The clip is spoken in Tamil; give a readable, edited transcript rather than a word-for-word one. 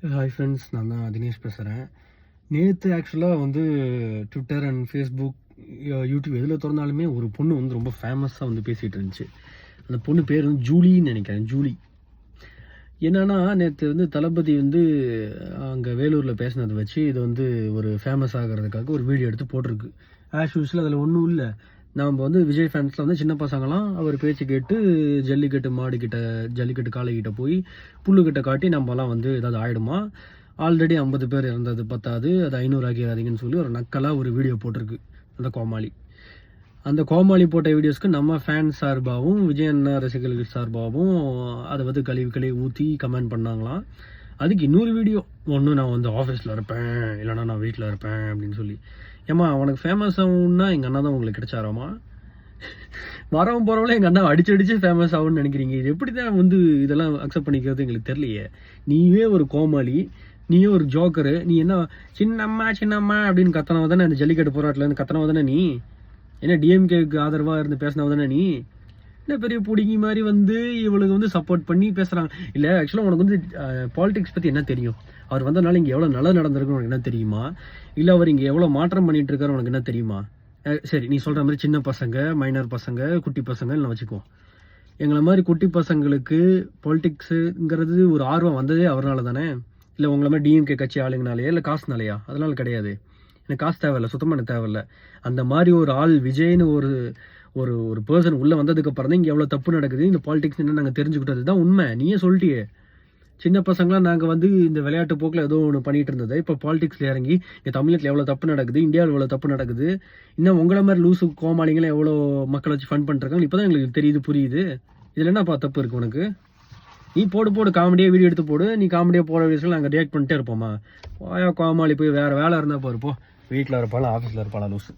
ஹாய் ஃப்ரெண்ட்ஸ், நான் தான் தினேஷ் பேசுகிறேன். நேற்று ஆக்சுவலாக வந்து ட்விட்டர் அண்ட் ஃபேஸ்புக், யூடியூப் எதில் திறந்தாலுமே ஒரு பொண்ணு வந்து ரொம்ப ஃபேமஸாக வந்து பேசிகிட்டு இருந்துச்சு. அந்த பொண்ணு பேர் வந்து ஜூலின்னு நினைக்கிறேன். ஜூலி என்னன்னா, நேற்று வந்து தளபதி வந்து அங்கே வேலூரில் பேசினதை வச்சு இது வந்து ஒரு ஃபேமஸ் ஆகிறதுக்காக ஒரு வீடியோ எடுத்து போட்டிருக்கு. ஆஸ் யூஸ்வல் அதில் ஒன்றும் இல்லை. நாம் வந்து விஜய் ஃபேன்ஸில் வந்து சின்ன பசங்களாம் அவர் பேச்சு கேட்டு ஜல்லிக்கட்டு மாடுக்கிட்ட ஜல்லிக்கட்டு காளைக்கிட்ட போய் புல்லுக்கிட்ட காட்டி நம்மலாம் வந்து ஏதாவது ஆகிடுமா, ஆல்ரெடி 50 பேர் இறந்தது பத்தாது, அது 500 ஆக்கிடாதீங்கன்னு சொல்லி ஒரு நக்கலாக ஒரு வீடியோ போட்டிருக்கு அந்த கோமாளி. அந்த கோமாளி போட்ட வீடியோஸ்க்கு நம்ம ஃபேன்ஸ் சார்பாகவும் விஜய் அண்ணா ரசிகர்கள் சார்பாகவும் அதை வந்து கழுவி ஊற்றி கமெண்ட் பண்ணாங்களாம். அதுக்கு இன்னொரு வீடியோ ஒன்று, நான் வந்து ஆஃபீஸில் இருப்பேன், இல்லைனா நான் வீட்டில் இருப்பேன் அப்படின்னு சொல்லி. ஏம்மா, அவனுக்கு ஃபேமஸ் ஆகும்னா எங்கள் அண்ணா தான் உங்களுக்கு கிடைச்சாராமா? வரவன் போகிறவங்கள எங்கள் அண்ணா அடிச்சு ஃபேமஸ் ஆகும்னு நினைக்கிறீங்க? இது எப்படி தான் வந்து இதெல்லாம் அக்செப்ட் பண்ணிக்கிறது எங்களுக்கு தெரியலையே. நீயே ஒரு கோமாளி, நீயே ஒரு ஜோக்கரு, நீ என்ன சின்னம்மா அப்படின்னு கத்தனவ தானே, அந்த ஜல்லிக்கட்டு போராட்டத்துலேருந்து கத்தனவ தானே நீ? என்ன டிஎம்கேக்கு ஆதரவாக இருந்து பேசினவ தானே நீ? என்ன பெரிய பிடிங்கி மாதிரி வந்து இவளுக்கு வந்து சப்போர்ட் பண்ணி பேசுகிறாங்க? இல்லை, ஆக்சுவலாக உனக்கு வந்து பாலிடிக்ஸ் பற்றி என்ன தெரியும்? அவர் வந்ததுனால இங்கே எவ்வளோ நல்லது நடந்திருக்குன்னு உனக்கு என்ன தெரியுமா? இல்லை அவர் இங்கே எவ்வளோ மாற்றம் பண்ணிட்டு இருக்காரு உனக்கு என்ன தெரியுமா? சரி, நீ சொல்கிற மாதிரி சின்ன பசங்க, மைனர் பசங்க, குட்டி பசங்க நான் வச்சுக்குவோம். எங்களை மாதிரி குட்டி பசங்களுக்கு பாலிடிக்ஸுங்கிறது ஒரு ஆர்வம் வந்ததே அவரால் தானே? இல்லை உங்களை மாதிரி டிஎம்கே கட்சி ஆளுங்கனாலேயா, இல்லை காசுனாலையா? அதனால கிடையாது. எனக்கு காசு தேவையில்லை, சுத்தமாக எனக்கு தேவையில்லை. அந்த மாதிரி ஒரு ஆள் விஜய்னு ஒரு ஒரு ஒரு பர்சன் உள்ளே வந்ததுக்கு அப்புறம் தான் இங்கே எவ்வளோ தப்பு நடக்குது, இந்த பாலிடிக்ஸ் என்ன நாங்கள் தெரிஞ்சுக்கிட்டது தான் உண்மை. நீயே சொல்லிட்டியே, சின்ன பசங்களாம் நாங்கள் வந்து இந்த விளையாட்டு போக்கில் ஏதோ ஒன்று பண்ணிட்டு இருந்தது. இப்போ பாலிடிக்ஸில் இறங்கி இங்கே தமிழகத்தில் எவ்வளோ தப்பு நடக்குது, இந்தியாவில் எவ்வளோ தப்பு நடக்குது, இன்னும் உங்களை மாதிரி லூசு கோமாளிங்களாம் எவ்வளோ மக்களை வச்சு ஃபன் பண்ணிருக்காங்க இப்போ தான் எங்களுக்கு தெரியுது, புரியுது. இதில் என்னப்பா தப்பு இருக்குது உனக்கு? நீ போடு காமெடியாக வீடியோ எடுத்து போடு. நீ காமெடியாக போட வீடியோஸ்லாம் நாங்கள் ரியாக்ட் பண்ணிட்டே இருப்போமா? கோமாளி போய் வேறு வேலை இருந்தால் போயிருப்போம். வீட்டில் இருப்பாலும் ஆஃபீஸில் இருப்பாளா லூசு.